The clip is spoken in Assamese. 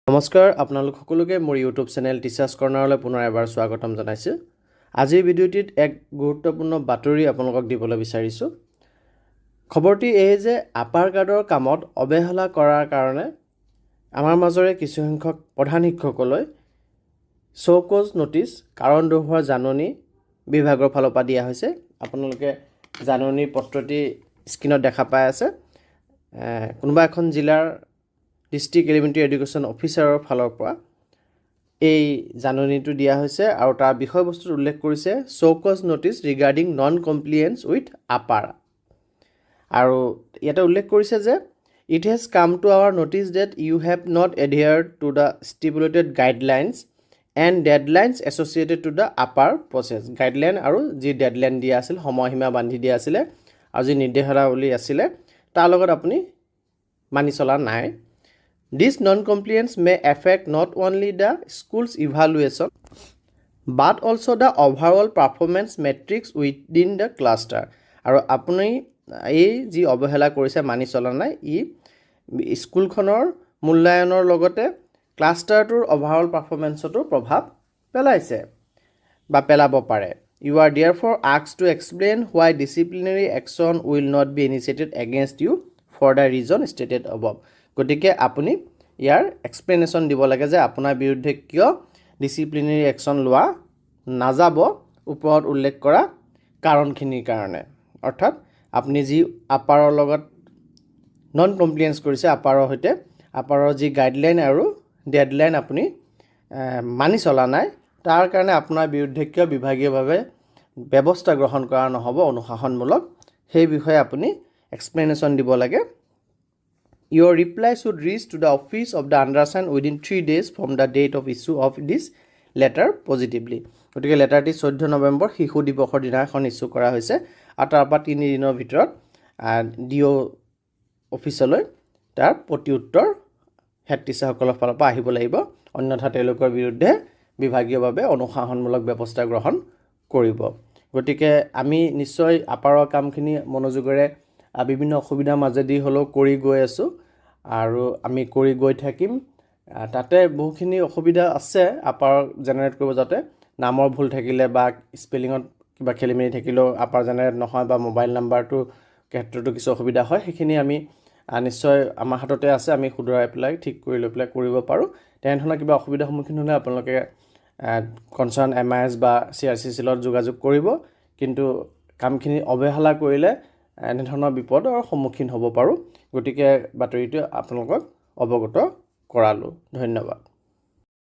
নমস্কাৰ আপোনালোক সকলোকে মোৰ ইউটিউব চেনেল টিচাৰ্ছ কৰ্ণাৰলৈ পুনৰ এবাৰ স্বাগতম জনাইছোঁ। আজিৰ ভিডিঅ'টিত এক গুৰুত্বপূৰ্ণ বাতৰি আপোনালোকক দিবলৈ বিচাৰিছোঁ। খবৰটি এই যে আপাৰ গ্ৰেডৰ কামত অৱহেলা কৰাৰ কাৰণে আমাৰ মাজৰে কিছু সংখ্যক প্ৰধান শিক্ষকলৈ চৌকজ নটিচ কাৰণ দৰ্শোৱাৰ জাননী বিভাগৰ ফালৰ পৰা দিয়া হৈছে। আপোনালোকে জাননী পত্ৰটি স্ক্ৰীনত দেখা পাই আছে। কোনোবা এখন জিলাৰ ডিষ্ট্ৰিক্ট এলিমেণ্টাৰী এডুকেশ্যন অফিচাৰৰ ফালৰ পৰা এই জাননীটো দিয়া হৈছে আৰু তাৰ বিষয়বস্তুত উল্লেখ কৰিছে show cause notice regarding non compliance with APAR. আৰু ইয়াতে উল্লেখ কৰিছে যে it has come to our notice that you have not adhered to the stipulated guidelines and deadlines associated to the APAR process. Guideline আৰু যি ডেডলাইন দিয়া আছিল, সময়সীমা বান্ধি দিয়া আছিলে আৰু যি নিৰ্দেশনাৱলী আছিলে তাৰ লগত আপুনি মানি চলা নাই। This non-compliance may affect not only the school's evaluation but also the overall performance metrics within the cluster. আৰু আপুনি এই যি অৱহেলা কৰিছে মানি চলা নাই, ই স্কুলখনৰ মূল্যায়নৰ লগতে ক্লাষ্টাৰটোৰ অভাৰঅল পাৰফৰ্মেঞ্চতো প্ৰভাৱ পেলাইছে বা পেলাব পাৰে। You are therefore asked to explain why disciplinary action will not be initiated against you for the reason stated above. গতিকে আপুনি ইয়াৰ এক্সপ্লেনেশ্যন দিব লাগে যে আপোনাৰ বিৰুদ্ধে কিয় ডিচিপ্লিনাৰী একশ্যন লোৱা নাযাব ওপৰত উল্লেখ কৰা কাৰণখিনিৰ কাৰণে। অৰ্থাৎ আপুনি যি আপাৰৰ লগত নন কমপ্লিয়েঞ্চ কৰিছে, আপাৰৰ সৈতে আপাৰৰ যি গাইডলাইন আৰু ডেডলাইন আপুনি মানি চলা নাই, তাৰ কাৰণে আপোনাৰ বিৰুদ্ধে কিয় বিভাগীয়ভাৱে ব্যৱস্থা গ্ৰহণ কৰা নহ'ব অনুশাসনমূলক, সেই বিষয়ে আপুনি এক্সপ্লেনেশ্যন দিব লাগে। Your reply should reach to the office of the undersigned within 3 days from the date of issue of this letter positively. গতিকে লেটাৰটি 14 নৱেম্বৰ শিশু দিৱসৰ দিনাখন ইছ্যু কৰা হৈছে আৰু তাৰপৰা 3 দিনৰ ভিতৰত DO অফিচলৈ তাৰ প্ৰত্যুত্তৰ হেড টিচাৰসকলৰ ফালৰ পৰা আহিব লাগিব, অন্যথা তেওঁলোকৰ বিৰুদ্ধে বিভাগীয়ভাৱে অনুশাসনমূলক ব্যৱস্থা গ্ৰহণ কৰিব। গতিকে আমি নিশ্চয় আপাৰৰ কামখিনি মনোযোগেৰে বিভিন্ন অসুবিধাৰ মাজেদি হ'লেও কৰি গৈ আছোঁ আৰু আমি কৰি গৈ থাকিম। তাতে বহুখিনি অসুবিধা আছে আপাৰ জেনেৰেট কৰিব, যাতে নামৰ ভুল থাকিলে বা স্পেলিঙত কিবা খেলি মেলি থাকিলেও আপাৰ জেনেৰেট নহয় বা মোবাইল নাম্বাৰটো ক্ষেত্ৰতো কিছু অসুবিধা হয়, সেইখিনি আমি নিশ্চয় আমাৰ হাততে আছে, আমি শুধৰাই পেলাই ঠিক কৰি লৈ পেলাই কৰিব পাৰোঁ। তেনেধৰণৰ কিবা অসুবিধাৰ সন্মুখীন হ'লে আপোনালোকে কনচাৰ্ণ MIS বা CRCC লগত যোগাযোগ কৰিব। কিন্তু কামখিনি অৱহেলা কৰিলে এনেধৰণৰ বিপদৰ সন্মুখীন হ'ব পাৰোঁ। গতিকে বাতৰিটো আপোনালোকক অৱগত কৰালোঁ। ধন্যবাদ।